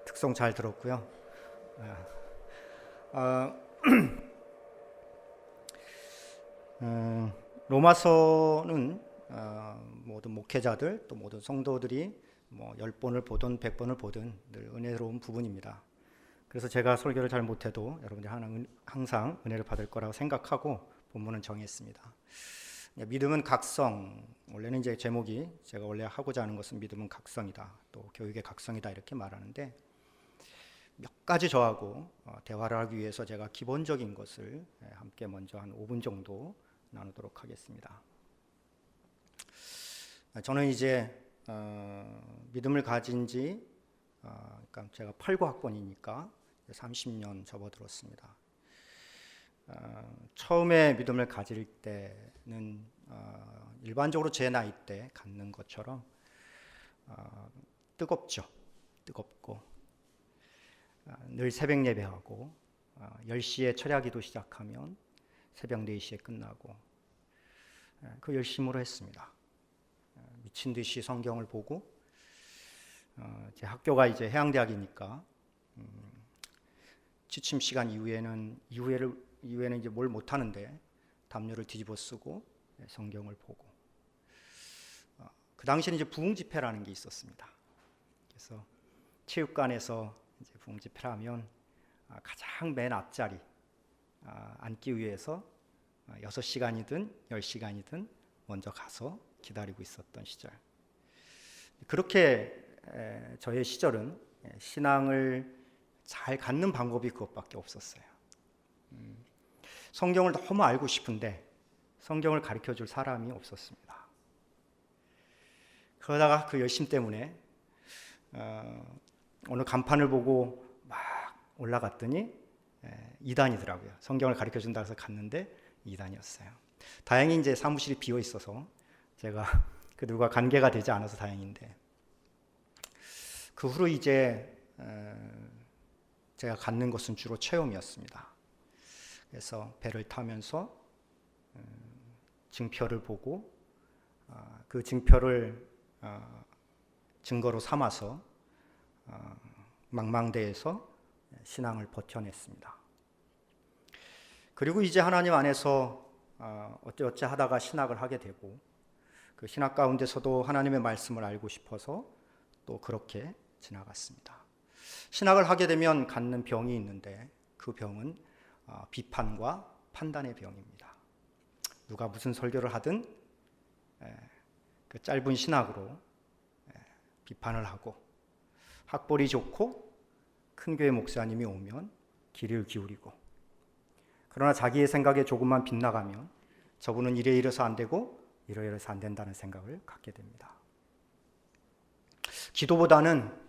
특송 잘 들었고요. 로마서는 모든 목회자들 또 모든 성도들이 뭐 10번을 보든 100번을 보든 늘 은혜로운 부분입니다. 그래서 제가 설교를 잘 못해도 여러분들이 항상 은혜를 받을 거라고 생각하고 본문은 정했습니다. 믿음은 각성. 원래는 이제 제목이 제가 원래 하고자 하는 것은 믿음은 각성이다. 또 교육의 각성이다 이렇게 말하는데 몇 가지 저하고 대화를 하기 위해서 제가 기본적인 것을 함께 먼저 한 5분 정도 나누도록 하겠습니다. 저는 이제 믿음을 가진 지 그러니까 제가 89학번이니까 30년 접어들었습니다. 처음에 믿음을 가질 때는 일반적으로 제 나이 때 갖는 것처럼 뜨겁죠. 뜨겁고 늘 새벽 예배하고 10시에 철야기도 시작하면 새벽 4시에 끝나고 그 열심으로 했습니다. 미친 듯이 성경을 보고 제 학교가 이제 해양대학이니까 취침 시간 이후에는 이제 뭘 못 하는데 담요를 뒤집어 쓰고 성경을 보고 그 당시에는 이제 부흥 집회라는 게 있었습니다. 그래서 체육관에서 이제 부흥 집회를 하면 가장 맨 앞자리 앉기 위해서 6시간이든 10시간이든 먼저 가서 기다리고 있었던 시절. 그렇게 저의 시절은 신앙을 잘 갖는 방법이 그것밖에 없었어요. 성경을 너무 알고 싶은데 성경을 가르쳐줄 사람이 없었습니다. 그러다가 그 열심 때문에 어느 간판을 보고 막 올라갔더니 2단이더라고요. 성경을 가르쳐준다 해서 갔는데 2단이었어요. 다행히 이제 사무실이 비어 있어서 제가 그들과 관계가 되지 않아서 다행인데 그 후로 이제 제가 갖는 것은 주로 체험이었습니다. 그래서 배를 타면서 증표를 보고 그 증표를 증거로 삼아서 망망대해서 신앙을 버텨냈습니다. 그리고 이제 하나님 안에서 어찌어찌 하다가 신학을 하게 되고 그 신학 가운데서도 하나님의 말씀을 알고 싶어서 또 그렇게 지나갔습니다. 신학을 하게 되면 갖는 병이 있는데 그 병은 비판과 판단의 병입니다. 누가 무슨 설교를 하든 그 짧은 신학으로 비판을 하고 학벌이 좋고 큰 교회 목사님이 오면 귀를 기울이고 그러나 자기의 생각에 조금만 빗나가면 저분은 이래서 안 되고 이래서 안 된다는 생각을 갖게 됩니다. 기도보다는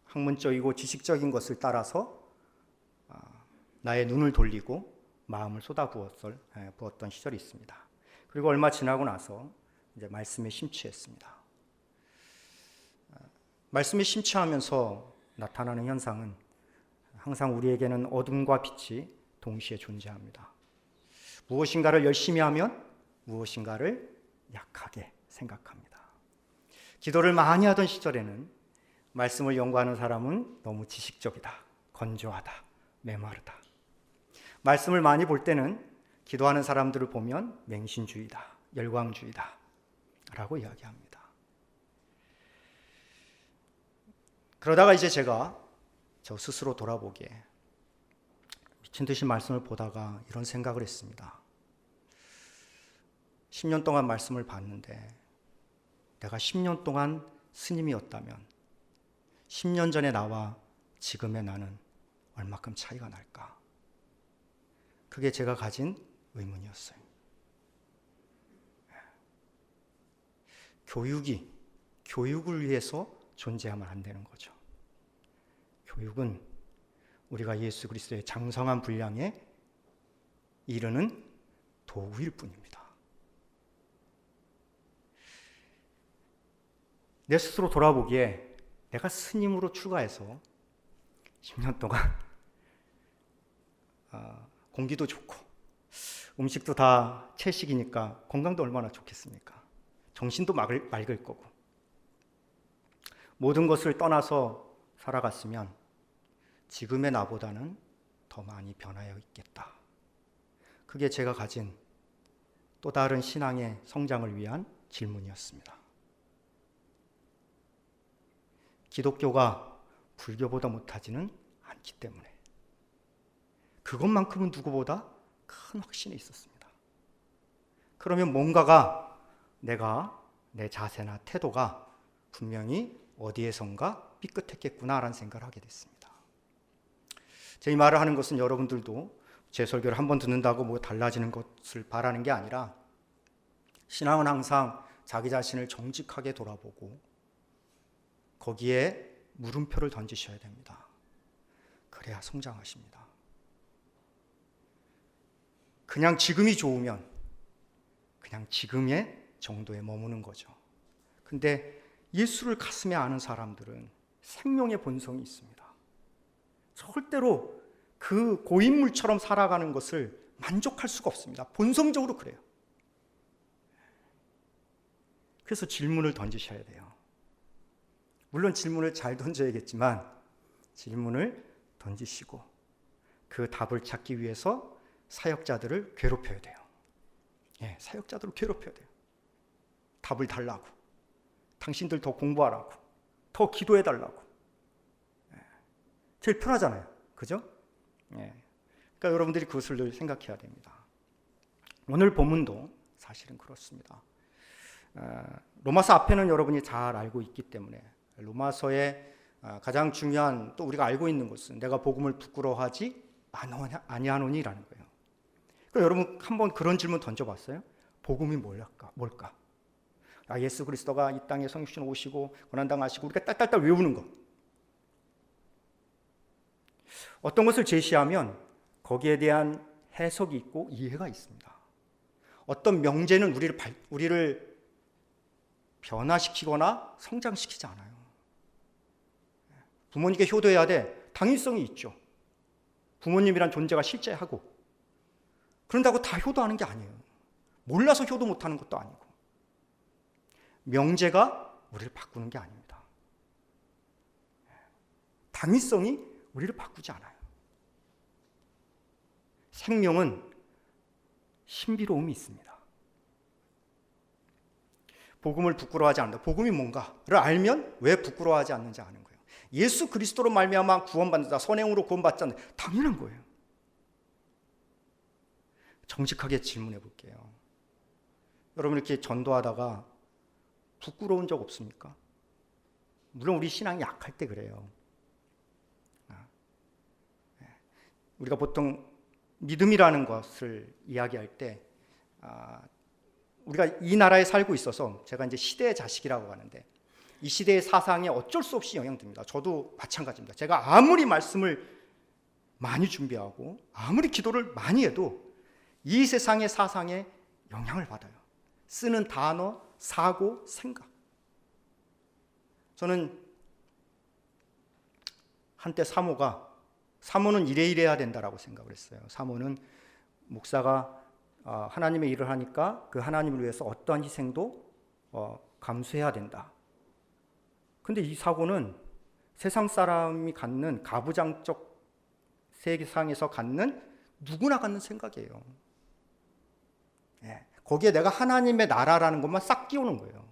학문적이고 지식적인 것을 따라서 나의 눈을 돌리고 마음을 쏟아부었던 시절이 있습니다. 그리고 얼마 지나고 나서 이제 말씀에 심취했습니다. 말씀에 심취하면서 나타나는 현상은 항상 우리에게는 어둠과 빛이 동시에 존재합니다. 무엇인가를 열심히 하면 무엇인가를 약하게 생각합니다. 기도를 많이 하던 시절에는 말씀을 연구하는 사람은 너무 지식적이다, 건조하다, 메마르다. 말씀을 많이 볼 때는 기도하는 사람들을 보면 맹신주의다, 열광주의다 라고 이야기합니다. 그러다가 이제 제가 저 스스로 돌아보기에 미친 듯이 말씀을 보다가 이런 생각을 했습니다. 10년 동안 말씀을 봤는데 내가 10년 동안 스님이었다면 10년 전에 나와 지금의 나는 얼마큼 차이가 날까? 그게 제가 가진 의문이었어요. 교육을 위해서 존재하면 안 되는 거죠. 교육은 우리가 예수 그리스도의 장성한 분량에 이르는 도구일 뿐입니다. 내 스스로 돌아보기에 내가 스님으로 출가해서 10년 동안 공기도 좋고 음식도 다 채식이니까 건강도 얼마나 좋겠습니까? 정신도 맑을 거고 모든 것을 떠나서 살아갔으면 지금의 나보다는 더 많이 변하여 있겠다. 그게 제가 가진 또 다른 신앙의 성장을 위한 질문이었습니다. 기독교가 불교보다 못하지는 않기 때문에 그것만큼은 누구보다 큰 확신이 있었습니다. 그러면 뭔가가 내 자세나 태도가 분명히 어디에선가 삐끗했겠구나라는 생각을 하게 됐습니다. 제 이 말을 하는 것은 여러분들도 제 설교를 한번 듣는다고 뭐 달라지는 것을 바라는 게 아니라 신앙은 항상 자기 자신을 정직하게 돌아보고 거기에 물음표를 던지셔야 됩니다. 그래야 성장하십니다. 그냥 지금이 좋으면 그냥 지금의 정도에 머무는 거죠. 근데 예수를 가슴에 아는 사람들은 생명의 본성이 있습니다. 절대로 그 고인물처럼 살아가는 것을 만족할 수가 없습니다. 본성적으로 그래요. 그래서 질문을 던지셔야 돼요. 물론 질문을 잘 던져야겠지만 질문을 던지시고 그 답을 찾기 위해서 사역자들을 괴롭혀야 돼요. 사역자들을 괴롭혀야 돼요. 답을 달라고. 당신들 더 공부하라고. 더 기도해달라고. 제일 편하잖아요. 그죠? 그러니까 여러분들이 그것을 늘 생각해야 됩니다. 오늘 본문도 사실은 그렇습니다. 로마서 앞에는 여러분이 잘 알고 있기 때문에 로마서의 가장 중요한 또 우리가 알고 있는 것은 내가 복음을 부끄러워하지 아니하노니라는 거예요. 그러니까 여러분 한번 그런 질문 던져봤어요? 복음이 뭘까? 예수 그리스도가 이 땅에 성육신 오시고 고난당하시고 우리가 딸딸딸 외우는 거. 어떤 것을 제시하면 거기에 대한 해석이 있고 이해가 있습니다. 어떤 명제는 우리를 변화시키거나 성장시키지 않아요. 부모님께 효도해야 돼. 당위성이 있죠. 부모님이란 존재가 실제하고. 그런다고 다 효도하는 게 아니에요. 몰라서 효도 못하는 것도 아니고. 명제가 우리를 바꾸는 게 아닙니다. 당위성이 우리를 바꾸지 않아요. 생명은 신비로움이 있습니다. 복음을 부끄러워하지 않는다. 복음이 뭔가를 알면 왜 부끄러워하지 않는지 아는 거예요. 예수 그리스도로 말미암아 구원받는다. 선행으로 구원받지 않는다. 당연한 거예요. 정직하게 질문해 볼게요. 여러분 이렇게 전도하다가 부끄러운 적 없습니까? 물론 우리 신앙이 약할 때 그래요. 우리가 보통 믿음이라는 것을 이야기할 때 우리가 이 나라에 살고 있어서 제가 이제 시대의 자식이라고 하는데 이 시대의 사상에 어쩔 수 없이 영향됩니다. 저도 마찬가지입니다. 제가 아무리 말씀을 많이 준비하고 아무리 기도를 많이 해도 이 세상의 사상에 영향을 받아요. 쓰는 단어, 사고, 생각. 저는 한때 사모는 이래야 된다라고 생각을 했어요. 사모는 목사가 하나님의 일을 하니까 그 하나님을 위해서 어떠한 희생도 감수해야 된다. 근데 이 사고는 세상 사람이 갖는 가부장적 세상에서 갖는 누구나 갖는 생각이에요. 거기에 내가 하나님의 나라라는 것만 싹 끼우는 거예요.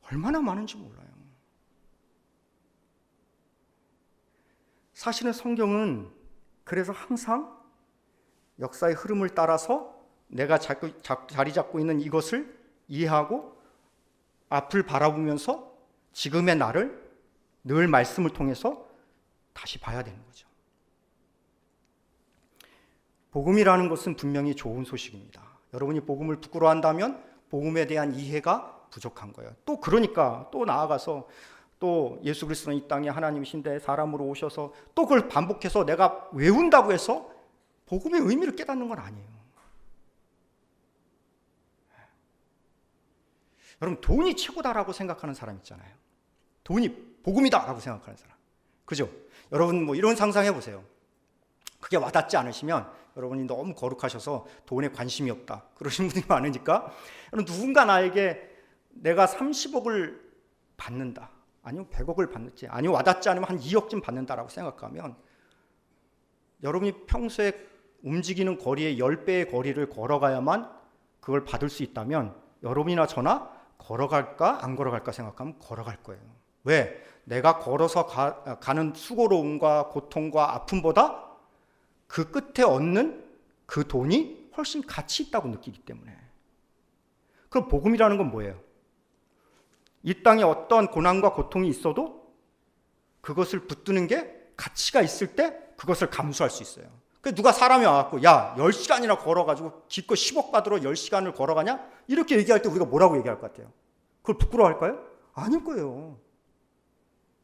얼마나 많은지 몰라요. 사실은 성경은 그래서 항상 역사의 흐름을 따라서 내가 자리 잡고 있는 이것을 이해하고 앞을 바라보면서 지금의 나를 늘 말씀을 통해서 다시 봐야 되는 거죠. 복음이라는 것은 분명히 좋은 소식입니다. 여러분이 복음을 부끄러워한다면 복음에 대한 이해가 부족한 거예요. 또 그러니까 또 나아가서 또 예수 그리스도는 이 땅에 하나님이신데 사람으로 오셔서 또 그걸 반복해서 내가 외운다고 해서 복음의 의미를 깨닫는 건 아니에요. 여러분 돈이 최고다라고 생각하는 사람 있잖아요. 돈이 복음이다라고 생각하는 사람. 그죠? 여러분 뭐 이런 상상해 보세요. 그게 와닿지 않으시면 여러분이 너무 거룩하셔서 돈에 관심이 없다 그러신 분들이 많으니까 누군가 나에게 내가 30억을 받는다. 아니면 100억을 받는지, 아니면 와닿지 않으면 한 2억쯤 받는다라고 생각하면 여러분이 평소에 움직이는 거리의 10배의 거리를 걸어가야만 그걸 받을 수 있다면 여러분이나 저나 걸어갈까 안 걸어갈까 생각하면 걸어갈 거예요. 왜? 내가 걸어서 가는 수고로움과 고통과 아픔보다 그 끝에 얻는 그 돈이 훨씬 가치 있다고 느끼기 때문에. 그럼 복음이라는 건 뭐예요? 이 땅에 어떤 고난과 고통이 있어도 그것을 붙드는 게 가치가 있을 때 그것을 감수할 수 있어요. 그래서 누가 사람이 와갖고 야 10시간이나 걸어가지고 기껏 10억 받으러 10시간을 걸어가냐? 이렇게 얘기할 때 우리가 뭐라고 얘기할 것 같아요? 그걸 부끄러워할까요? 아닐 거예요.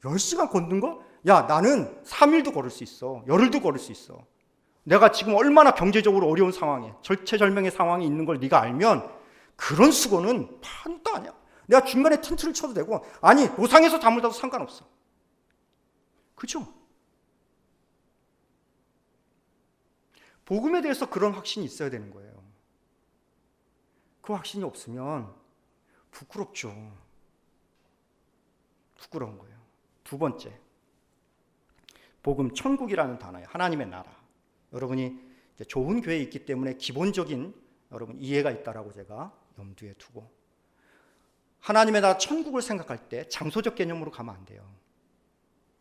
10시간 걷는 거? 야 나는 3일도 걸을 수 있어. 열흘도 걸을 수 있어. 내가 지금 얼마나 경제적으로 어려운 상황에 절체절명의 상황이 있는 걸 네가 알면 그런 수고는 반도 아니야. 내가 중간에 텐트를 쳐도 되고 아니 노상에서 잠을 자도 상관없어. 그죠? 복음에 대해서 그런 확신이 있어야 되는 거예요. 그 확신이 없으면 부끄럽죠. 부끄러운 거예요. 두 번째, 복음, 천국이라는 단어예요. 하나님의 나라. 여러분이 이제 좋은 교회에 있기 때문에 기본적인 여러분 이해가 있다라고 제가 염두에 두고, 하나님의 나라 천국을 생각할 때 장소적 개념으로 가면 안 돼요.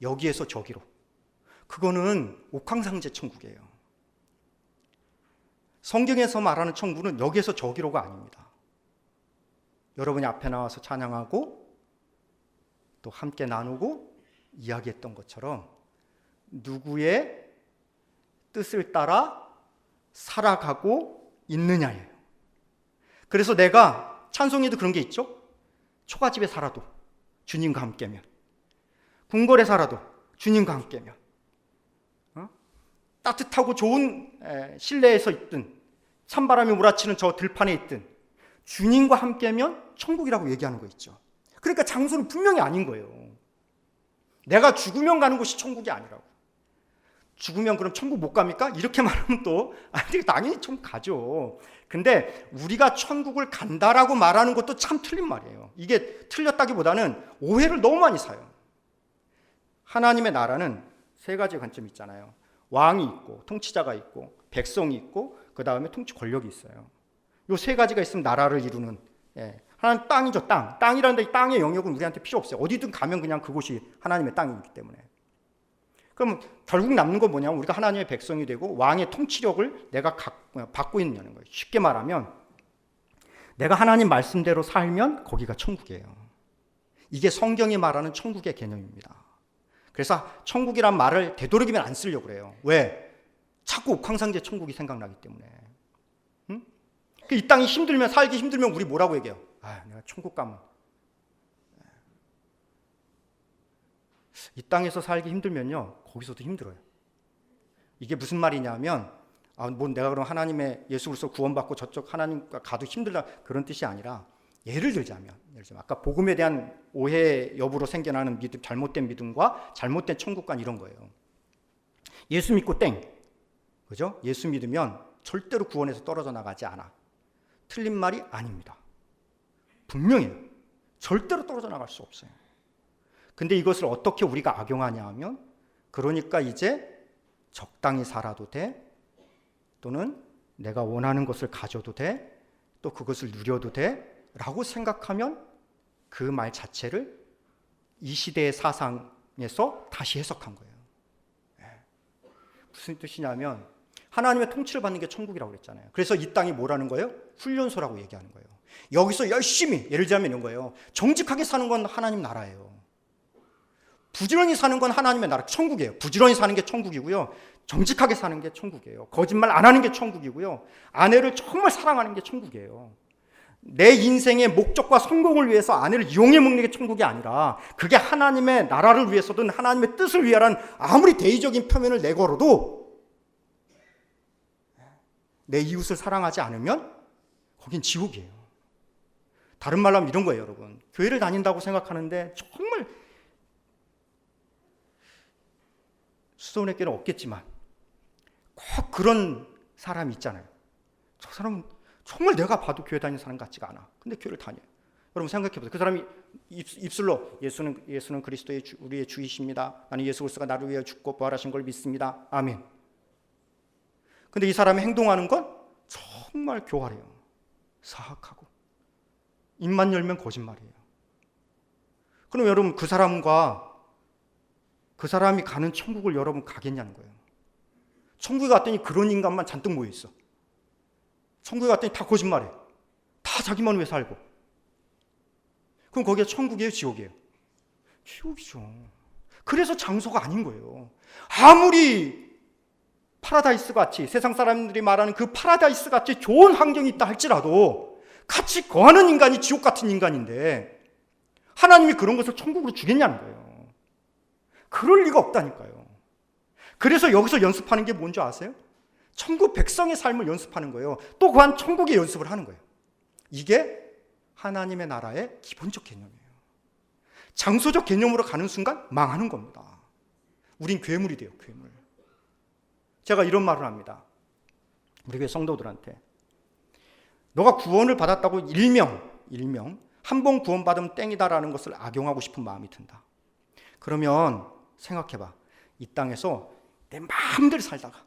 여기에서 저기로. 그거는 옥황상제 천국이에요. 성경에서 말하는 천국은 여기에서 저기로가 아닙니다. 여러분이 앞에 나와서 찬양하고 또 함께 나누고 이야기했던 것처럼 누구의 뜻을 따라 살아가고 있느냐예요. 그래서 내가 찬송에도 그런 게 있죠. 초가집에 살아도 주님과 함께면, 궁궐에 살아도 주님과 함께면, 따뜻하고 좋은 실내에서 있든 찬바람이 몰아치는 저 들판에 있든 주님과 함께면 천국이라고 얘기하는 거 있죠. 그러니까 장소는 분명히 아닌 거예요. 내가 죽으면 가는 곳이 천국이 아니라고. 죽으면 그럼 천국 못 갑니까? 이렇게 말하면 또 아니 당연히 천국 가죠. 근데 우리가 천국을 간다라고 말하는 것도 참 틀린 말이에요. 이게 틀렸다기보다는 오해를 너무 많이 사요. 하나님의 나라는 세 가지 관점이 있잖아요. 왕이 있고 통치자가 있고 백성이 있고 그 다음에 통치 권력이 있어요. 이 세 가지가 있으면 나라를 이루는, 하나님 땅이죠. 땅이라는 데 땅의 영역은 우리한테 필요 없어요. 어디든 가면 그냥 그곳이 하나님의 땅이기 때문에. 그럼 결국 남는 건 뭐냐면 우리가 하나님의 백성이 되고 왕의 통치력을 내가 받고 있는 거예요. 쉽게 말하면 내가 하나님 말씀대로 살면 거기가 천국이에요. 이게 성경이 말하는 천국의 개념입니다. 그래서 천국이란 말을 되도록이면 안 쓰려고 그래요. 왜? 자꾸 옥황상제 천국이 생각나기 때문에. 이 땅이 힘들면, 살기 힘들면 우리 뭐라고 얘기해요? 아, 내가 천국 가면. 이 땅에서 살기 힘들면요, 거기서도 힘들어요. 이게 무슨 말이냐면, 뭐 내가 그럼 하나님의 예수 그리스도 구원받고 저쪽 하나님과 가도 힘들다 그런 뜻이 아니라, 예를 들자면 아까 복음에 대한 오해 여부로 생겨나는 믿음, 잘못된 믿음과 잘못된 천국관 이런 거예요. 예수 믿고 땡, 그죠? 예수 믿으면 절대로 구원에서 떨어져 나가지 않아. 틀린 말이 아닙니다. 분명해요. 절대로 떨어져 나갈 수 없어요. 근데 이것을 어떻게 우리가 악용하냐 하면, 그러니까 이제 적당히 살아도 돼, 또는 내가 원하는 것을 가져도 돼, 또 그것을 누려도 돼 라고 생각하면 그 말 자체를 이 시대의 사상에서 다시 해석한 거예요. 무슨 뜻이냐면 하나님의 통치를 받는 게 천국이라고 그랬잖아요. 그래서 이 땅이 뭐라는 거예요? 훈련소라고 얘기하는 거예요. 여기서 열심히, 예를 들자면 이런 거예요. 정직하게 사는 건 하나님 나라예요. 부지런히 사는 건 하나님의 나라, 천국이에요. 부지런히 사는 게 천국이고요. 정직하게 사는 게 천국이에요. 거짓말 안 하는 게 천국이고요. 아내를 정말 사랑하는 게 천국이에요. 내 인생의 목적과 성공을 위해서 아내를 이용해 먹는 게 천국이 아니라, 그게 하나님의 나라를 위해서든 하나님의 뜻을 위하라는 아무리 대의적인 표면을 내걸어도 내 이웃을 사랑하지 않으면 거긴 지옥이에요. 다른 말로 하면 이런 거예요, 여러분. 교회를 다닌다고 생각하는데 정말 수도원의 교회는 없겠지만 꼭 그런 사람이 있잖아요. 저 사람은 정말 내가 봐도 교회 다니는 사람 같지가 않아. 근데 교회를 다녀요. 여러분 생각해 보세요. 그 사람이 입술로 예수는 그리스도의 우리의 주이십니다. 나는 예수 그리스도가 나를 위해 죽고 부활하신 걸 믿습니다. 아멘. 근데 이 사람이 행동하는 건 정말 교활해요. 사악하고 입만 열면 거짓말이에요. 그럼 여러분 그 사람이 가는 천국을 여러분 가겠냐는 거예요. 천국에 갔더니 그런 인간만 잔뜩 모여 있어. 천국에 갔더니 다 거짓말해. 다 자기만 위해 살고. 그럼 거기가 천국이에요, 지옥이에요? 지옥이죠. 그래서 장소가 아닌 거예요. 아무리 파라다이스 같이, 세상 사람들이 말하는 그 파라다이스 같이 좋은 환경이 있다 할지라도 같이 거하는 인간이 지옥 같은 인간인데 하나님이 그런 것을 천국으로 주겠냐는 거예요. 그럴 리가 없다니까요. 그래서 여기서 연습하는 게 뭔지 아세요? 천국 백성의 삶을 연습하는 거예요. 또 그한 천국의 연습을 하는 거예요. 이게 하나님의 나라의 기본적 개념이에요. 장소적 개념으로 가는 순간 망하는 겁니다. 우린 괴물이 돼요, 괴물. 제가 이런 말을 합니다. 우리 교회 성도들한테. 너가 구원을 받았다고 일명 한 번 구원받으면 땡이다라는 것을 악용하고 싶은 마음이 든다. 그러면 생각해봐. 이 땅에서 내 마음대로 살다가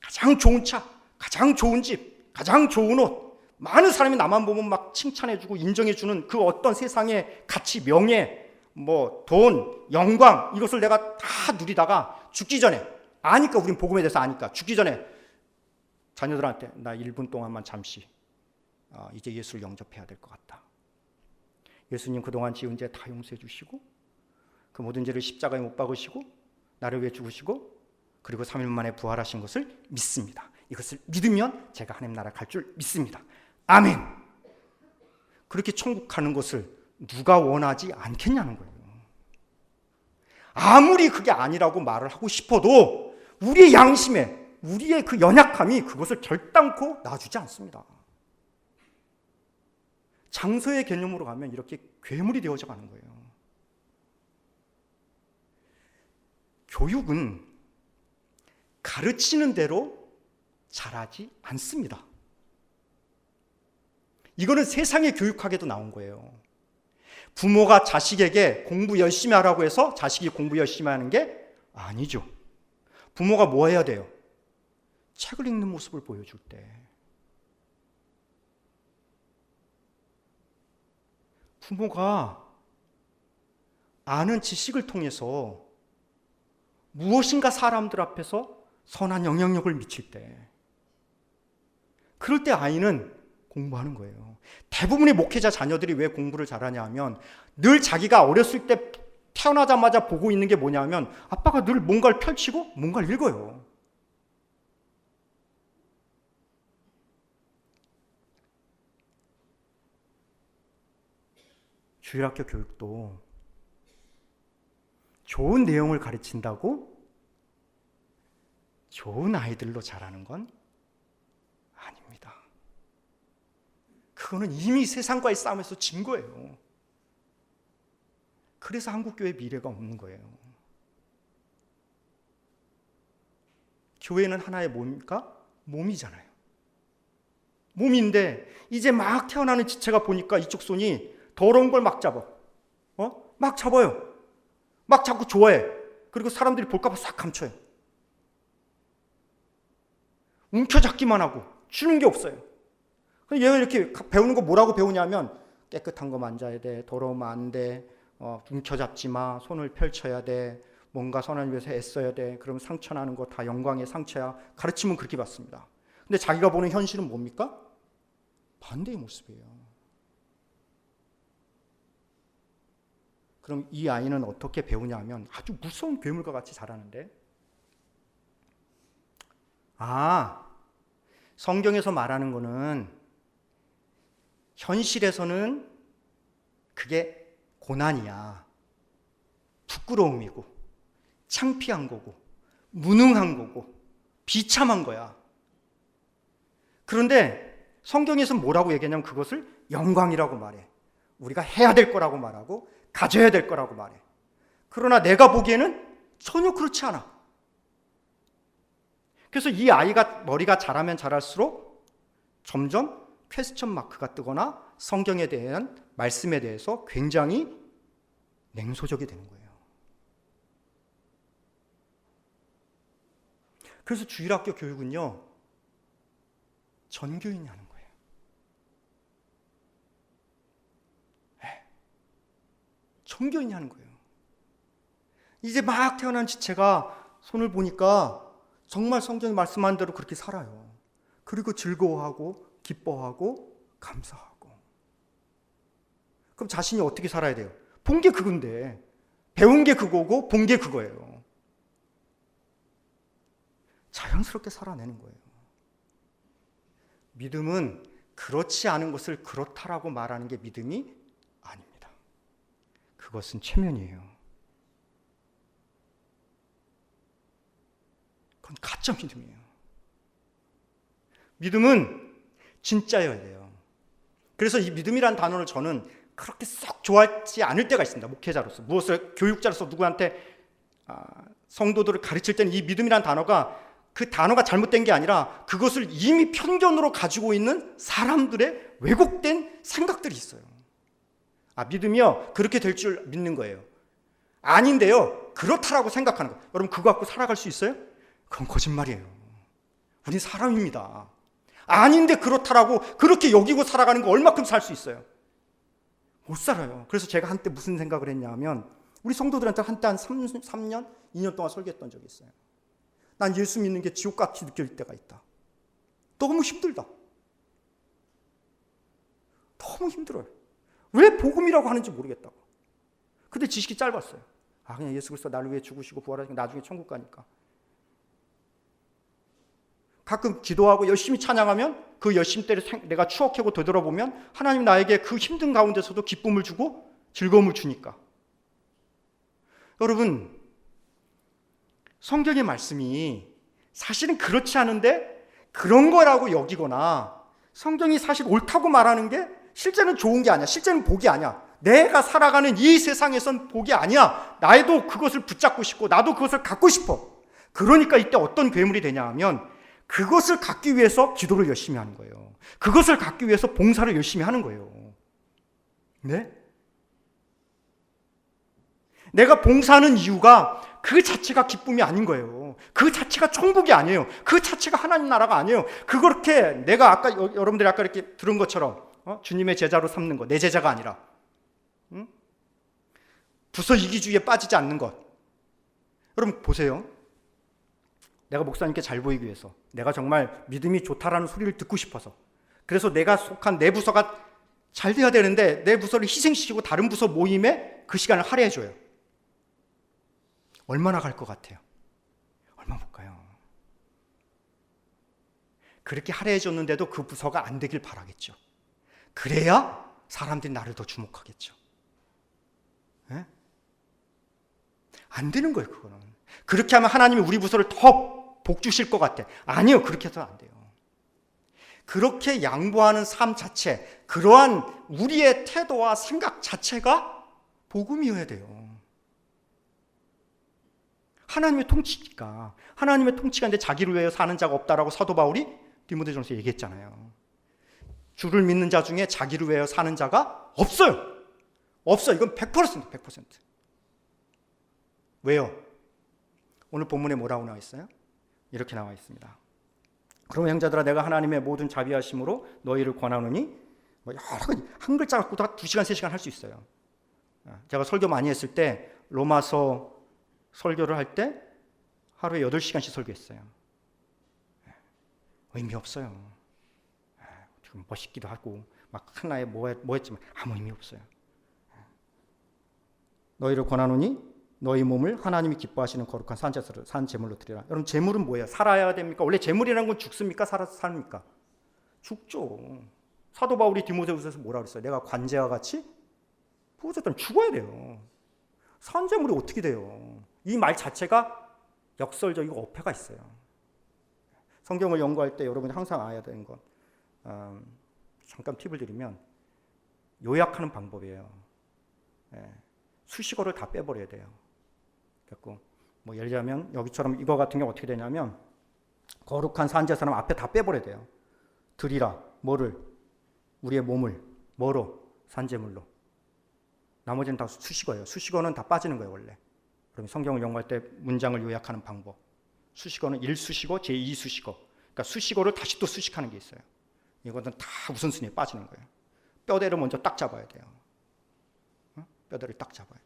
가장 좋은 차, 가장 좋은 집, 가장 좋은 옷, 많은 사람이 나만 보면 막 칭찬해주고 인정해주는 그 어떤 세상의 가치, 명예, 돈, 영광 이것을 내가 다 누리다가 죽기 전에 아니까 우린 복음에 대해서 아니까 죽기 전에 자녀들한테 나 1분 동안만 잠시 이제 예수를 영접해야 될 것 같다. 예수님 그동안 지은 죄 다 용서해 주시고 그 모든 죄를 십자가에 못 박으시고 나를 위해 죽으시고 그리고 3일 만에 부활하신 것을 믿습니다. 이것을 믿으면 제가 하나님 나라 갈 줄 믿습니다. 아멘. 그렇게 천국 가는 것을 누가 원하지 않겠냐는 거예요. 아무리 그게 아니라고 말을 하고 싶어도 우리의 양심에 우리의 그 연약함이 그것을 결단코 놔주지 않습니다. 장소의 개념으로 가면 이렇게 괴물이 되어져 가는 거예요. 교육은 가르치는 대로 자라지 않습니다. 이거는 세상의 교육학에도 나온 거예요. 부모가 자식에게 공부 열심히 하라고 해서 자식이 공부 열심히 하는 게 아니죠. 부모가 뭐 해야 돼요? 책을 읽는 모습을 보여줄 때. 부모가 아는 지식을 통해서 무엇인가 사람들 앞에서 선한 영향력을 미칠 때, 그럴 때 아이는 공부하는 거예요. 대부분의 목회자 자녀들이 왜 공부를 잘하냐 하면 늘 자기가 어렸을 때 태어나자마자 보고 있는 게 뭐냐면 아빠가 늘 뭔가를 펼치고 뭔가를 읽어요. 주일학교 교육도 좋은 내용을 가르친다고 좋은 아이들로 자라는 건 아닙니다. 그거는 이미 세상과의 싸움에서 진 거예요. 그래서 한국교회의 미래가 없는 거예요. 교회는 하나의 뭡니까? 몸이잖아요. 몸인데 이제 막 태어나는 지체가 보니까 이쪽 손이 더러운 걸 막 잡아. 막 잡아요. 막 자꾸 좋아해. 그리고 사람들이 볼까 봐 싹 감춰요. 움켜잡기만 하고 주는 게 없어요. 얘가 이렇게 배우는 거 뭐라고 배우냐면 깨끗한 거 만져야 돼. 더러우면 안 돼. 움켜잡지 마. 손을 펼쳐야 돼. 뭔가 선한 위해서 애써야 돼. 그러면 상처 나는 거 다 영광의 상처야. 가르침은 그렇게 받습니다. 근데 자기가 보는 현실은 뭡니까? 반대의 모습이에요. 그럼 이 아이는 어떻게 배우냐 하면 아주 무서운 괴물과 같이 자라는데, 성경에서 말하는 거는 현실에서는 그게 고난이야. 부끄러움이고 창피한 거고 무능한 거고 비참한 거야. 그런데 성경에서는 뭐라고 얘기하냐면 그것을 영광이라고 말해. 우리가 해야 될 거라고 말하고 가져야 될 거라고 말해. 그러나 내가 보기에는 전혀 그렇지 않아. 그래서 이 아이가 머리가 자라면 자랄수록 점점 퀘스천 마크가 뜨거나 성경에 대한 말씀에 대해서 굉장히 냉소적이 되는 거예요. 그래서 주일학교 교육은요, 전교인이 하는 거예요. 전교인이 하는 거예요. 이제 막 태어난 지체가 손을 보니까 정말 성경이 말씀한 대로 그렇게 살아요. 그리고 즐거워하고 기뻐하고 감사하고. 그럼 자신이 어떻게 살아야 돼요? 본 게 그건데, 배운 게 그거고 본 게 그거예요. 자연스럽게 살아내는 거예요. 믿음은 그렇지 않은 것을 그렇다라고 말하는 게 믿음이 아닙니다. 그것은 체면이에요. 그건 가짜 믿음이에요. 믿음은 진짜여야 돼요. 그래서 이 믿음이란 단어를 저는 그렇게 썩 좋아하지 않을 때가 있습니다. 목회자로서, 무엇을 교육자로서 누구한테 성도들을 가르칠 때는 이 믿음이란 단어가 그 단어가 잘못된 게 아니라 그것을 이미 편견으로 가지고 있는 사람들의 왜곡된 생각들이 있어요. 믿음이요, 그렇게 될 줄 믿는 거예요. 아닌데요, 그렇다라고 생각하는 거예요. 여러분, 그거 갖고 살아갈 수 있어요? 그건 거짓말이에요. 우린 사람입니다. 아닌데 그렇다라고 그렇게 여기고 살아가는 거 얼마큼 살 수 있어요? 못 살아요. 그래서 제가 한때 무슨 생각을 했냐면, 우리 성도들한테 한때 한 3년, 2년 동안 설교했던 적이 있어요. 난 예수 믿는 게 지옥같이 느껴질 때가 있다. 너무 힘들다. 너무 힘들어요. 왜 복음이라고 하는지 모르겠다고. 근데 지식이 짧았어요. 그냥 예수 그리스도 나를 위해 죽으시고 부활하시고 나중에 천국 가니까. 가끔 기도하고 열심히 찬양하면 그 열심 때를 내가 추억하고 되돌아보면 하나님 나에게 그 힘든 가운데서도 기쁨을 주고 즐거움을 주니까. 여러분, 성경의 말씀이 사실은 그렇지 않은데 그런 거라고 여기거나 성경이 사실 옳다고 말하는 게 실제는 좋은 게 아니야. 실제는 복이 아니야. 내가 살아가는 이 세상에선 복이 아니야. 나도 그것을 붙잡고 싶고 나도 그것을 갖고 싶어. 그러니까 이때 어떤 괴물이 되냐 하면 그것을 갖기 위해서 기도를 열심히 하는 거예요. 그것을 갖기 위해서 봉사를 열심히 하는 거예요. 네? 내가 봉사하는 이유가 그 자체가 기쁨이 아닌 거예요. 그 자체가 천국이 아니에요. 그 자체가 하나님 나라가 아니에요. 그렇게 내가 아까 여러분들이 아까 이렇게 들은 것처럼 주님의 제자로 삼는 것, 내 제자가 아니라 부서 이기주의에 빠지지 않는 것. 여러분 보세요. 내가 목사님께 잘 보이기 위해서, 내가 정말 믿음이 좋다라는 소리를 듣고 싶어서, 그래서 내가 속한 내 부서가 잘 돼야 되는데 내 부서를 희생시키고 다른 부서 모임에 그 시간을 할애해줘요. 얼마나 갈 것 같아요? 얼마 못 가요. 그렇게 할애해줬는데도 그 부서가 안 되길 바라겠죠. 그래야 사람들이 나를 더 주목하겠죠. 네? 안 되는 거예요, 그거는. 그렇게 하면 하나님이 우리 부서를 더 복 주실 것 같아. 아니요, 그렇게 해서는 안 돼요. 그렇게 양보하는 삶 자체, 그러한 우리의 태도와 생각 자체가 복음이어야 돼요. 하나님의 통치니까. 하나님의 통치가 있는데 자기를 위하여 사는 자가 없다라고 사도 바울이 디모데전서에 얘기했잖아요. 주를 믿는 자 중에 자기를 위하여 사는 자가 없어요. 없어. 이건 100%, 100%. 왜요? 오늘 본문에 뭐라고 나와 있어요? 이렇게 나와 있습니다. 그러면 형제들아, 내가 하나님의 모든 자비하심으로 너희를 권하노니, 여러 가지 한 글자 갖고도 2시간, 3시간 할 수 있어요. 제가 설교 많이 했을 때 로마서 설교를 할 때 하루에 8시간씩 설교했어요. 의미 없어요. 좀 멋있기도 하고 막 하나에 뭐 했지만 아무 의미 없어요. 너희를 권하노니 너희 몸을 하나님이 기뻐하시는 거룩한 산 제물로 드리라. 여러분, 제물은 뭐예요? 살아야 됩니까? 원래 제물이라는 건 죽습니까? 살아서 삽니까? 죽죠. 사도 바울이 디모데후서에서 뭐라 그랬어요? 내가 관제와 같이 부어졌다면 죽어야 돼요. 산 제물이 어떻게 돼요? 이 말 자체가 역설적이고 어폐가 있어요. 성경을 연구할 때 여러분이 항상 알아야 되는 건, 잠깐 팁을 드리면 요약하는 방법이에요. 수식어를 다 빼버려야 돼요. 그래서 뭐 예를 들자면 여기처럼 이거 같은 경우 어떻게 되냐면 거룩한 산제사람 앞에 다 빼버려야 돼요. 드리라. 뭐를? 우리의 몸을 뭐로? 산제물로. 나머지는 다 수식어예요. 수식어는 다 빠지는 거예요, 원래. 그럼 성경을 연구할 때 문장을 요약하는 방법. 수식어는 1수식어, 제2수식어. 그러니까 수식어를 다시 또 수식하는 게 있어요. 이거는 다 우선순위에 빠지는 거예요. 뼈대를 먼저 딱 잡아야 돼요. 뼈대를 딱 잡아야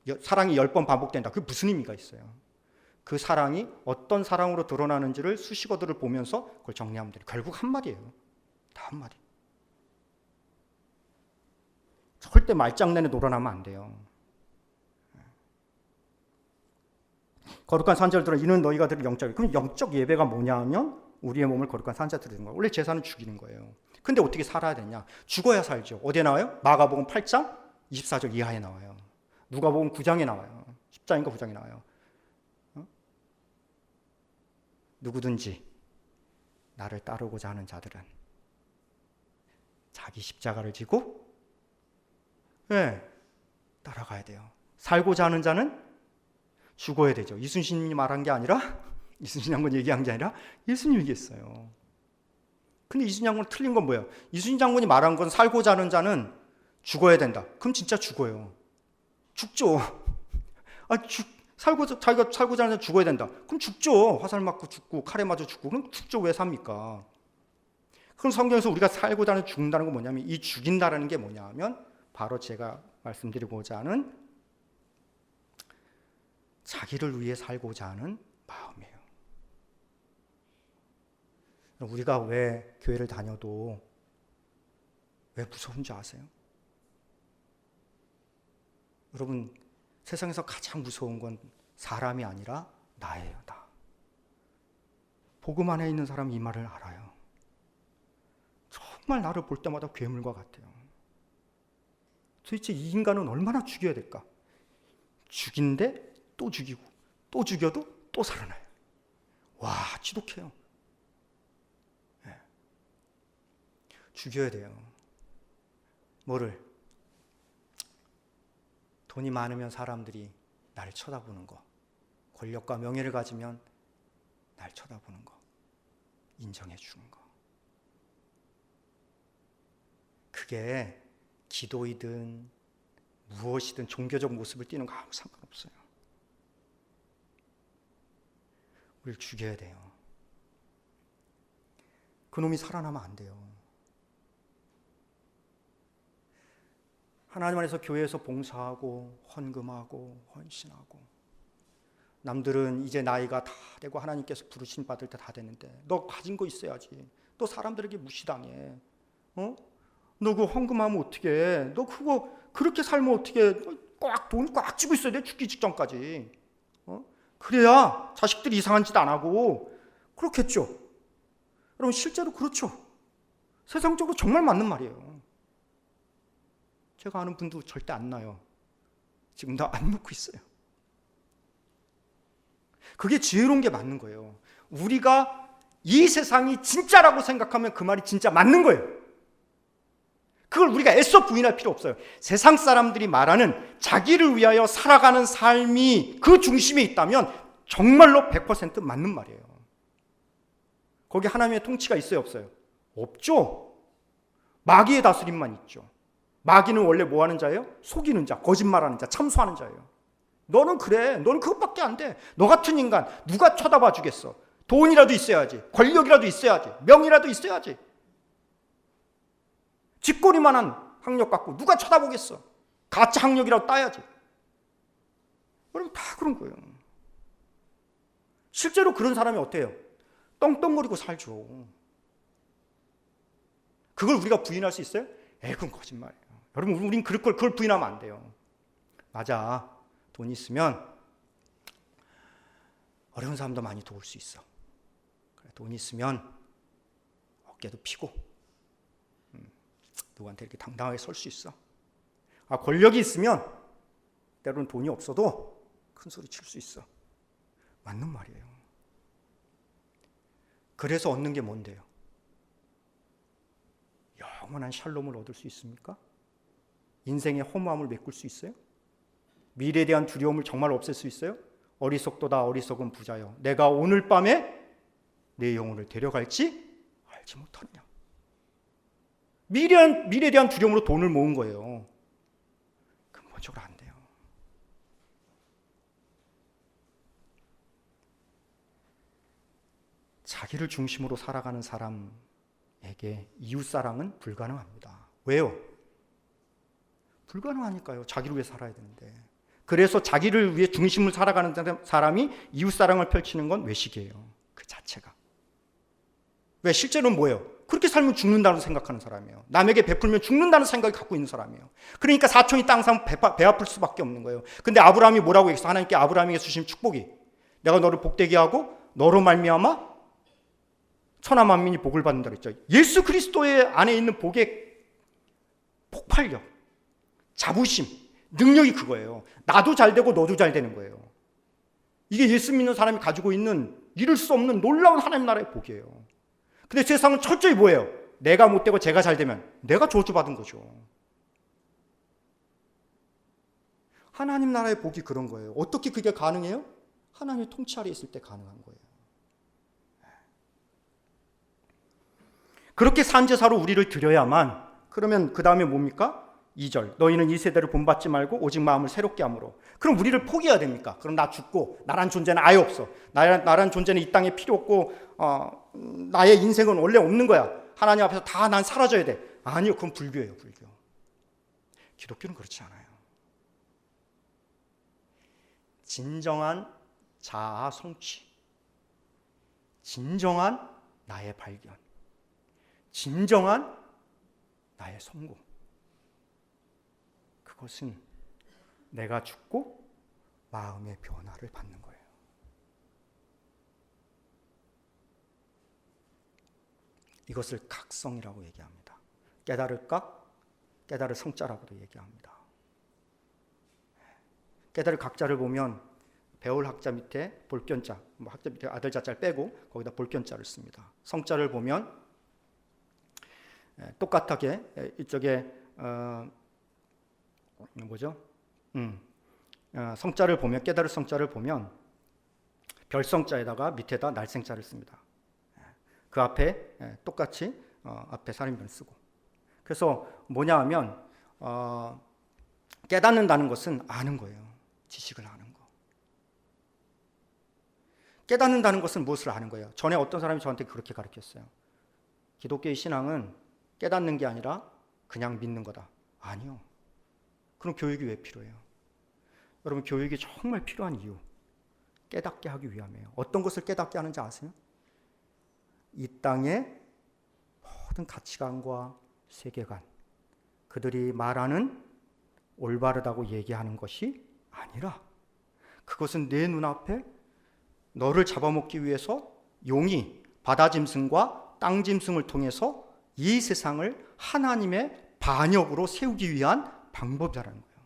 돼요. 사랑이 10번 반복된다. 그게 무슨 의미가 있어요? 그 사랑이 어떤 사랑으로 드러나는지를 수식어들을 보면서 그걸 정리하면 돼요. 결국 한마디예요. 다 한마디. 절대 말장난에 놀아나면 안 돼요. 거룩한 산자를 들어 이는 너희가 들을 영적. 그럼 영적 예배가 뭐냐 하면 우리의 몸을 거룩한 산자 드리는 거예요. 원래 제사는 죽이는 거예요. 근데 어떻게 살아야 되냐? 죽어야 살죠. 어디에 나와요? 마가복음 8장 24절 이하에 나와요. 누가복음 9장에 나와요. 10장인가 9장에 나와요. 누구든지 나를 따르고자 하는 자들은 자기 십자가를 지고 따라가야 돼요. 살고자 하는 자는 죽어야 되죠. 이순신이 말한 게 아니라, 이순신 장군 얘기한 게 아니라 예수님이 얘기했어요. 근데 이순신 장군 틀린 건 뭐예요? 이순신 장군이 말한 건 살고자 하는 자는 죽어야 된다. 그럼 진짜 죽어요. 죽죠. 자기가 살고자 하는 자는 죽어야 된다. 그럼 죽죠. 화살 맞고 죽고 칼에 맞아 죽고. 그럼 죽죠. 왜 삽니까? 그럼 성경에서 우리가 살고자 하는 죽는다는 건 뭐냐면, 이 죽인다라는 게 뭐냐 하면 바로 제가 말씀드리고자 하는 자기를 위해 살고자 하는 마음이에요. 우리가 왜 교회를 다녀도 왜 무서운 줄 아세요? 여러분, 세상에서 가장 무서운 건 사람이 아니라 나예요. 나. 복음 안에 있는 사람이 이 말을 알아요. 정말 나를 볼 때마다 괴물과 같아요. 도대체 이 인간은 얼마나 죽여야 될까? 죽인데 또 죽이고 또 죽여도 또 살아나요. 와, 지독해요. 죽여야 돼요. 뭐를? 돈이 많으면 사람들이 나를 쳐다보는 거, 권력과 명예를 가지면 날 쳐다보는 거, 인정해 주는 거. 그게 기도이든 무엇이든 종교적 모습을 띠는 거 아무 상관없어요. 우리를 죽여야 돼요. 그놈이 살아나면 안 돼요. 하나님 안에서 교회에서 봉사하고 헌금하고 헌신하고, 남들은 이제 나이가 다 되고 하나님께서 부르심 받을 때 다 됐는데 너 가진 거 있어야지. 너 사람들에게 무시당해. 너 그거 헌금하면 어떻게 해? 너 그거 그렇게 살면 어떻게 해? 돈 꽉 쥐고 있어야 돼. 죽기 직전까지. 그래야 자식들이 이상한 짓 안 하고. 그렇겠죠. 여러분, 실제로 그렇죠. 세상적으로 정말 맞는 말이에요. 제가 아는 분도 절대 안 나요. 지금도 안 놓고 있어요. 그게 지혜로운 게 맞는 거예요. 우리가 이 세상이 진짜라고 생각하면 그 말이 진짜 맞는 거예요. 그걸 우리가 애써 부인할 필요 없어요. 세상 사람들이 말하는 자기를 위하여 살아가는 삶이 그 중심에 있다면 정말로 100% 맞는 말이에요. 거기 하나님의 통치가 있어요, 없어요? 없죠. 마귀의 다스림만 있죠. 마귀는 원래 뭐 하는 자예요? 속이는 자, 거짓말하는 자, 참소하는 자예요. 너는 그래. 너는 그것밖에 안 돼. 너 같은 인간 누가 쳐다봐 주겠어? 돈이라도 있어야지. 권력이라도 있어야지. 명이라도 있어야지. 쥐꼬리만한 학력 갖고 누가 쳐다보겠어? 가짜 학력이라도 따야지. 여러분, 다 그런 거예요. 실제로 그런 사람이 어때요? 떵떵거리고 살죠. 그걸 우리가 부인할 수 있어요? 그건 거짓말이에요. 여러분, 우린 그걸 부인하면 안 돼요. 맞아. 돈 있으면 어려운 사람도 많이 도울 수 있어. 돈 있으면 어깨도 피고 누구한테 이렇게 당당하게 설 수 있어. 권력이 있으면 때로는 돈이 없어도 큰 소리 칠 수 있어. 맞는 말이에요. 그래서 얻는 게 뭔데요? 영원한 샬롬을 얻을 수 있습니까? 인생의 허무함을 메꿀 수 있어요? 미래에 대한 두려움을 정말 없앨 수 있어요? 어리석도다 어리석은 부자여, 내가 오늘 밤에 내 영혼을 데려갈지 알지 못하느냐. 미래에 대한 두려움으로 돈을 모은 거예요. 기본적으로 안 돼요. 자기를 중심으로 살아가는 사람에게 이웃사랑은 불가능합니다. 왜요? 불가능하니까요. 자기를 위해 살아야 되는데. 그래서 자기를 위해 중심을 살아가는 사람이 이웃사랑을 펼치는 건 외식이에요. 그 자체가. 왜? 실제로는 뭐예요? 그렇게 살면 죽는다고 생각하는 사람이에요. 남에게 베풀면 죽는다는 생각을 갖고 있는 사람이에요. 그러니까 사촌이 땅 사면 배 아플 수밖에 없는 거예요. 근데 아브라함이 뭐라고 했어? 하나님께 아브라함에게 주신 축복이, 내가 너를 복되게 하고 너로 말미암아 천하 만민이 복을 받는다 그랬죠. 예수 그리스도의 안에 있는 복의 폭발력, 자부심, 능력이 그거예요. 나도 잘 되고 너도 잘 되는 거예요. 이게 예수 믿는 사람이 가지고 있는 이룰 수 없는 놀라운 하나님 나라의 복이에요. 근데 세상은 철저히 뭐예요? 내가 못 되고 제가 잘 되면 내가 저주받은 거죠. 하나님 나라의 복이 그런 거예요. 어떻게 그게 가능해요? 하나님의 통치 아래 있을 때 가능한 거예요. 그렇게 산 제사로 우리를 드려야만, 그러면 그 다음에 뭡니까? 2절, 너희는 이 세대를 본받지 말고 오직 마음을 새롭게 함으로. 그럼 우리를 포기해야 됩니까? 그럼 나 죽고 나란 존재는 아예 없어. 나란 존재는 이 땅에 필요 없고 나의 인생은 원래 없는 거야. 하나님 앞에서 다 난 사라져야 돼. 아니요, 그건 불교예요. 불교. 기독교는 그렇지 않아요. 진정한 자아 성취, 진정한 나의 발견, 진정한 나의 성공. 그것은 내가 죽고 마음의 변화를 받는 거예요. 이것을 각성이라고 얘기합니다. 깨달을 각, 깨달을 성자라고도 얘기합니다. 깨달을 각자를 보면 배울 학자 밑에 볼견자, 학자 밑에 아들 자자를 빼고 거기다 볼견자를 씁니다. 성자를 보면 똑같게 이쪽에 성자를 보면, 깨달을 성자를 보면 별성자에다가 밑에다 날생자를 씁니다. 그 앞에 똑같이 앞에 살인변을 쓰고. 그래서 뭐냐 하면 깨닫는다는 것은 아는 거예요. 지식을 아는 거. 깨닫는다는 것은 무엇을 아는 거예요? 전에 어떤 사람이 저한테 그렇게 가르쳤어요. 기독교의 신앙은 깨닫는 게 아니라 그냥 믿는 거다. 아니요. 그럼 교육이 왜 필요해요? 여러분, 교육이 정말 필요한 이유, 깨닫게 하기 위함이에요. 어떤 것을 깨닫게 하는지 아세요? 이 땅의 모든 가치관과 세계관, 그들이 말하는 올바르다고 얘기하는 것이 아니라 그것은 내 눈앞에 너를 잡아먹기 위해서 용이 바다 짐승과 땅 짐승을 통해서 이 세상을 하나님의 반역으로 세우기 위한 방법이라는 거예요.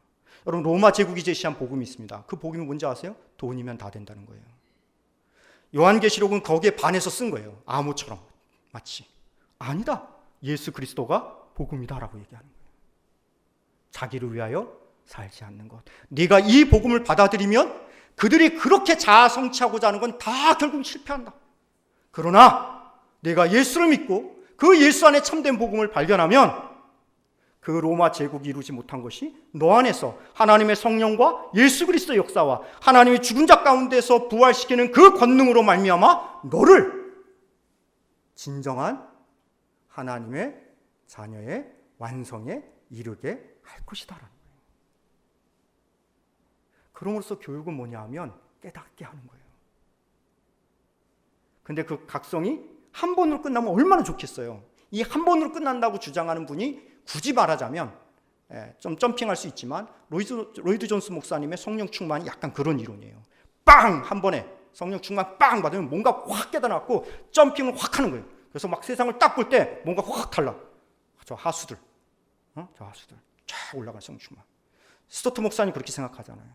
여러분, 로마 제국이 제시한 복음이 있습니다. 그 복음이 뭔지 아세요? 돈이면 다 된다는 거예요. 요한계시록은 거기에 반해서 쓴 거예요. 암호처럼 마치. 아니다. 예수 그리스도가 복음이다라고 얘기하는 거예요. 자기를 위하여 살지 않는 것. 네가 이 복음을 받아들이면 그들이 그렇게 자아 성취하고자 하는 건 다 결국 실패한다. 그러나 내가 예수를 믿고 그 예수 안에 참된 복음을 발견하면 그 로마 제국이 이루지 못한 것이 너 안에서 하나님의 성령과 예수 그리스도의 역사와 하나님의 죽은 자 가운데서 부활시키는 그 권능으로 말미암아 너를 진정한 하나님의 자녀의 완성에 이르게 할 것이다라는 거예요. 그럼으로써 교육은 뭐냐 하면 깨닫게 하는 거예요. 근데 그 각성이 한 번으로 끝나면 얼마나 좋겠어요. 이 한 번으로 끝난다고 주장하는 분이 굳이 말하자면 좀 점핑할 수 있지만 로이드 존스 목사님의 성령 충만이 약간 그런 이론이에요. 빵! 한 번에 성령 충만 빵 받으면 뭔가 확 깨달았고 점핑을 확 하는 거예요. 그래서 막 세상을 딱 볼 때 뭔가 확 달라. 저 하수들 쫙 올라가는 성령 충만. 스토트 목사님 그렇게 생각하잖아요.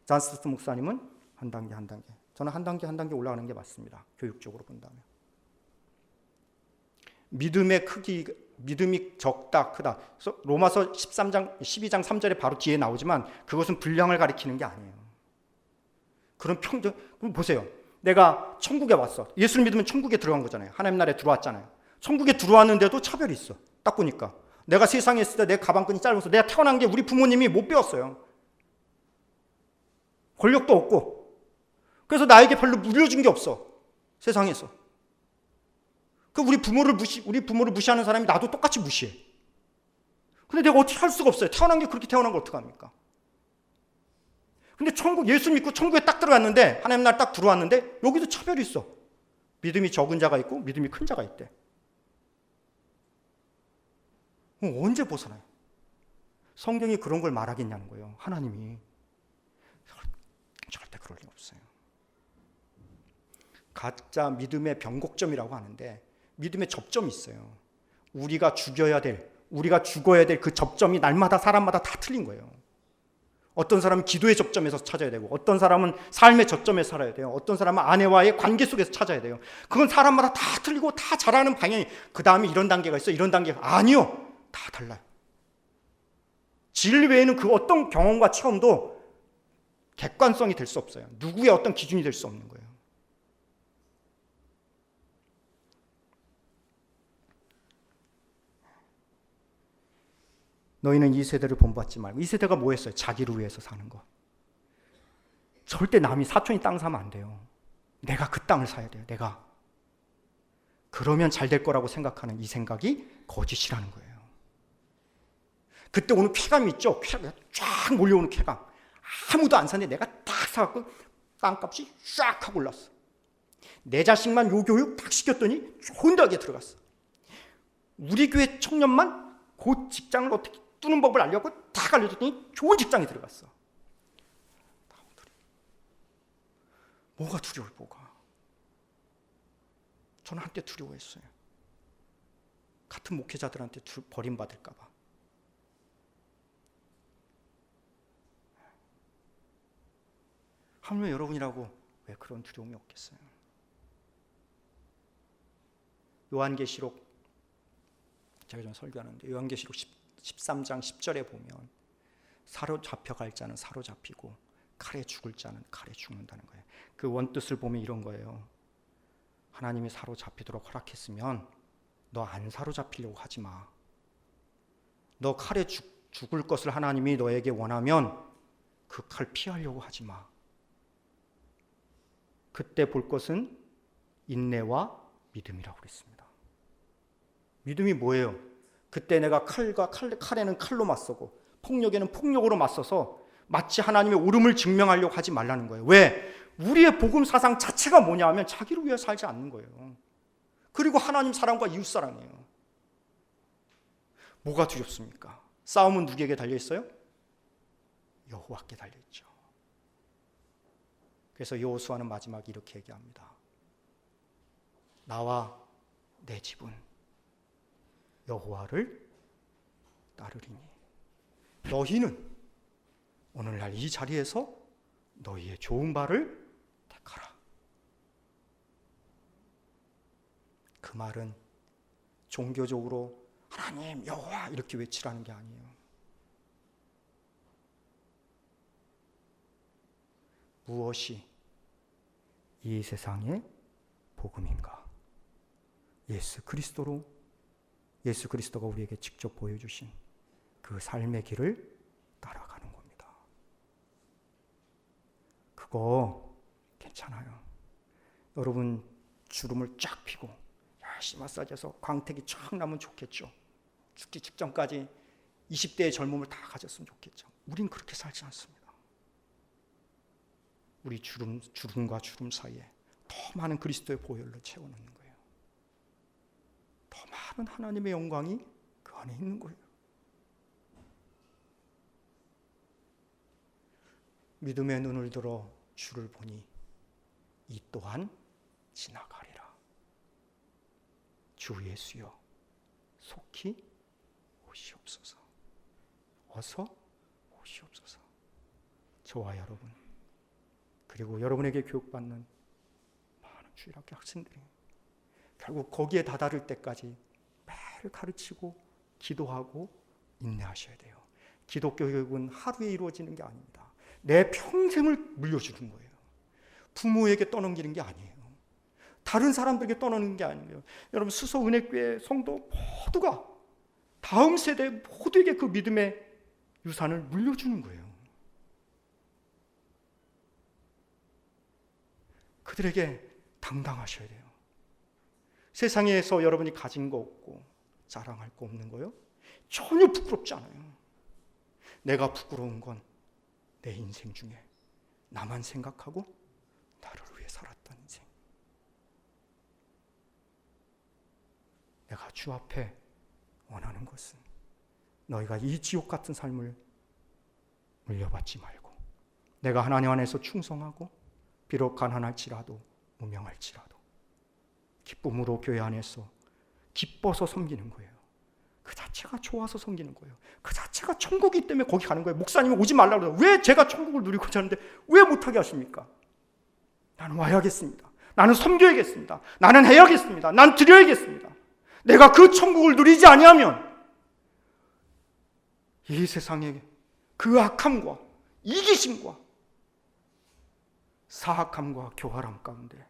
잔 스토트 목사님은 한 단계 한 단계. 저는 한 단계 한 단계 올라가는 게 맞습니다. 교육적으로 본다면. 믿음의 크기, 믿음이 적다, 크다. 그래서 로마서 12장 3절에 바로 뒤에 나오지만 그것은 분량을 가리키는 게 아니에요. 그럼 그럼 보세요. 내가 천국에 왔어. 예수를 믿으면 천국에 들어간 거잖아요. 하나님 나라에 들어왔잖아요. 천국에 들어왔는데도 차별이 있어. 딱 보니까. 내가 세상에 있을 때 내 가방끈이 짧아서 내가 태어난 게 우리 부모님이 못 배웠어요. 권력도 없고. 그래서 나에게 별로 물려준 게 없어. 세상에서. 우리 부모를 무시하는 사람이 나도 똑같이 무시해. 근데 내가 어떻게 할 수가 없어요. 태어난 게 그렇게 태어난 걸 어떡합니까? 근데 예수 믿고 천국에 딱 들어갔는데, 하나님 나라 딱 들어왔는데, 여기도 차별이 있어. 믿음이 적은 자가 있고, 믿음이 큰 자가 있대. 언제 벗어나요? 성경이 그런 걸 말하겠냐는 거예요. 하나님이. 절대 그럴 리 없어요. 각자 믿음의 변곡점이라고 하는데, 믿음의 접점이 있어요. 우리가 죽어야 될 그 접점이 날마다 사람마다 다 틀린 거예요. 어떤 사람은 기도의 접점에서 찾아야 되고, 어떤 사람은 삶의 접점에서 살아야 돼요. 어떤 사람은 아내와의 관계 속에서 찾아야 돼요. 그건 사람마다 다 틀리고 다 잘하는 방향이, 그 다음에 이런 단계가 있어, 이런 단계가 아니요. 다 달라요. 진리 외에는 그 어떤 경험과 체험도 객관성이 될 수 없어요. 누구의 어떤 기준이 될 수 없는 거예요. 너희는 이 세대를 본받지 말고. 이 세대가 뭐 했어요? 자기를 위해서 사는 거. 절대 남이 사촌이 땅 사면 안 돼요. 내가 그 땅을 사야 돼요. 내가. 그러면 잘 될 거라고 생각하는 이 생각이 거짓이라는 거예요. 그때 오는 쾌감이 있죠. 쫙 몰려오는 쾌감. 아무도 안 사는데 내가 딱 사갖고 땅값이 쫙 하고 올랐어. 내 자식만 요 교육 딱 시켰더니 좋은 대학에 들어갔어. 우리 교회 청년만 그 직장을 어떻게 뜨는 법을 알려고 딱 알려줬더니 좋은 직장에 들어갔어. 뭐가 두려워요, 뭐가? 저는 한때 두려워했어요. 같은 목회자들한테 버림받을까 봐. 하물며 여러분이라고 왜 그런 두려움이 없겠어요? 요한계시록, 제가 좀 설교하는데 요한계시록 13장 10절에 보면 사로잡혀갈 자는 사로잡히고 칼에 죽을 자는 칼에 죽는다는 거예요. 그 원뜻을 보면 이런 거예요. 하나님이 사로잡히도록 허락했으면 너 안 사로잡히려고 하지 마. 너 칼에 죽을 것을 하나님이 너에게 원하면 그 칼 피하려고 하지 마. 그때 볼 것은 인내와 믿음이라고 그랬습니다. 믿음이 뭐예요? 그때 내가 칼에는 칼로 맞서고 폭력에는 폭력으로 맞서서 마치 하나님의 옳음을 증명하려고 하지 말라는 거예요. 왜? 우리의 복음 사상 자체가 뭐냐 하면 자기를 위해 살지 않는 거예요. 그리고 하나님 사랑과 이웃 사랑이에요. 뭐가 두렵습니까? 싸움은 누구에게 달려있어요? 여호와께 달려있죠. 그래서 여호수아는 마지막에 이렇게 얘기합니다. 나와 내 집은 여호와를 따르리니. 너희는 오늘날 이 자리에서 너희의 좋은 바를 택하라. 그 말은 종교적으로 하나님 여호와 이렇게 외치라는 게 아니에요. 무엇이 이 세상의 복음인가? 예수 그리스도가 우리에게 직접 보여주신 그 삶의 길을 따라가는 겁니다. 그거 괜찮아요. 여러분 주름을 쫙 피고 열심히 마사지해서 광택이 쫙 나면 좋겠죠. 죽기 직전까지 20대의 젊음을 다 가졌으면 좋겠죠. 우린 그렇게 살지 않습니다. 우리 주름과 주름 사이에 더 많은 그리스도의 보혈로 채워넣는 거예요. 더 많은 하나님의 영광이 그 안에 있는 거예요. 믿음의 눈을 들어 주를 보니 이 또한 지나가리라. 주 예수여 속히 오시옵소서. 어서 오시옵소서. 저와 여러분 그리고 여러분에게 교육받는 많은 주일학교 학생들이 결국 거기에 다다를 때까지 매일 가르치고 기도하고 인내하셔야 돼요. 기독교 교육은 하루에 이루어지는 게 아닙니다. 내 평생을 물려주는 거예요. 부모에게 떠넘기는 게 아니에요. 다른 사람들에게 떠넘기는 게 아니에요. 여러분 수서은혜교회 성도 모두가 다음 세대 모두에게 그 믿음의 유산을 물려주는 거예요. 그들에게 당당하셔야 돼요. 세상에서 여러분이 가진 거 없고 자랑할 거 없는 거요? 전혀 부끄럽지 않아요. 내가 부끄러운 건 내 인생 중에 나만 생각하고 나를 위해 살았던 인생. 내가 주 앞에 원하는 것은 너희가 이 지옥 같은 삶을 물려받지 말고 내가 하나님 안에서 충성하고 비록 가난할지라도 무명할지라도 기쁨으로 교회 안에서 기뻐서 섬기는 거예요. 그 자체가 좋아서 섬기는 거예요. 그 자체가 천국이기 때문에 거기 가는 거예요. 목사님이 오지 말라고 그래요. 왜 제가 천국을 누리고자 하는데 왜 못하게 하십니까? 나는 와야겠습니다. 나는 섬겨야겠습니다. 나는 해야겠습니다. 난 드려야겠습니다. 내가 그 천국을 누리지 아니하면 이 세상의 그 악함과 이기심과 사악함과 교활함 가운데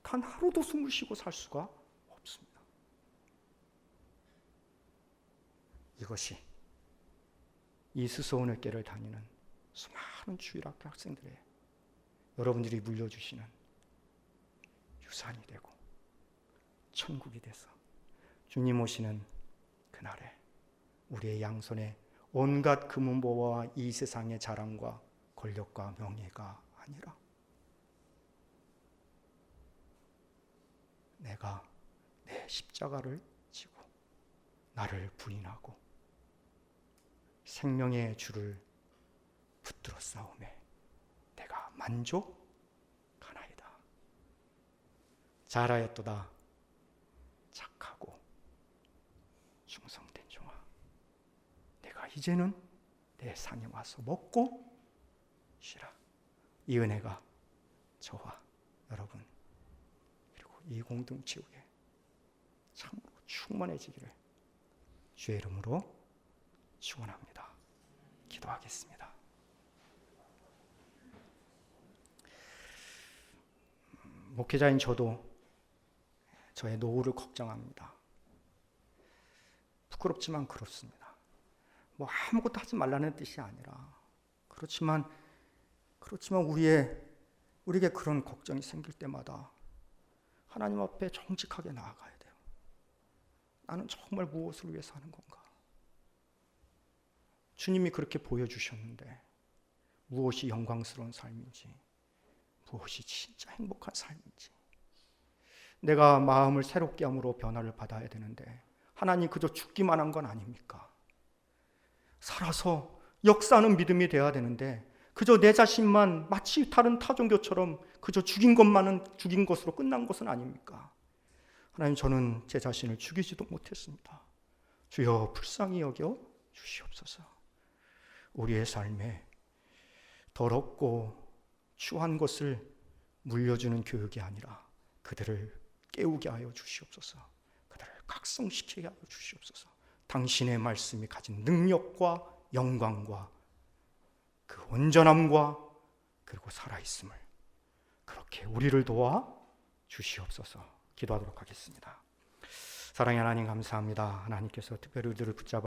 단 하루도 숨을 쉬고 살 수가 없습니다. 이것이 이 스소은회계를 다니는 수많은 주일학교 학생들의 여러분들이 물려주시는 유산이 되고 천국이 돼서 주님 오시는 그날에 우리의 양손에 온갖 금은보화와 이 세상의 자랑과 권력과 명예가 아니라 내가 내 십자가를 지고 나를 부인하고 생명의 주를 붙들어 싸우매 내가 만족하나이다. 잘하였도다 착하고 충성된 종아, 내가 이제는 내 상에 와서 먹고 쉬라. 이 은혜가 저와 여러분 그리고 이 공동체에 참으로 충만해지기를 주의 이름으로 축원합니다. 기도하겠습니다. 목회자인 저도 저의 노후를 걱정합니다. 부끄럽지만 그렇습니다. 뭐 아무것도 하지 말라는 뜻이 아니라 그렇지만 우리에게 그런 걱정이 생길 때마다 하나님 앞에 정직하게 나아가야 돼요. 나는 정말 무엇을 위해서 하는 건가? 주님이 그렇게 보여주셨는데 무엇이 영광스러운 삶인지, 무엇이 진짜 행복한 삶인지, 내가 마음을 새롭게 함으로 변화를 받아야 되는데 하나님 그저 죽기만 한 건 아닙니까? 살아서 역사하는 믿음이 되어야 되는데 그저 내 자신만 마치 다른 타종교처럼 그저 죽인 것만은 죽인 것으로 끝난 것은 아닙니까? 하나님, 저는 제 자신을 죽이지도 못했습니다. 주여 불쌍히 여겨 주시옵소서. 우리의 삶에 더럽고 추한 것을 물려주는 교육이 아니라 그들을 깨우게 하여 주시옵소서. 그들을 각성시키게 하여 주시옵소서. 당신의 말씀이 가진 능력과 영광과 그 온전함과 그리고 살아있음을 그렇게 우리를 도와 주시옵소서. 기도하도록 하겠습니다. 사랑의 하나님 감사합니다. 하나님께서 특별히 우리들을 붙잡아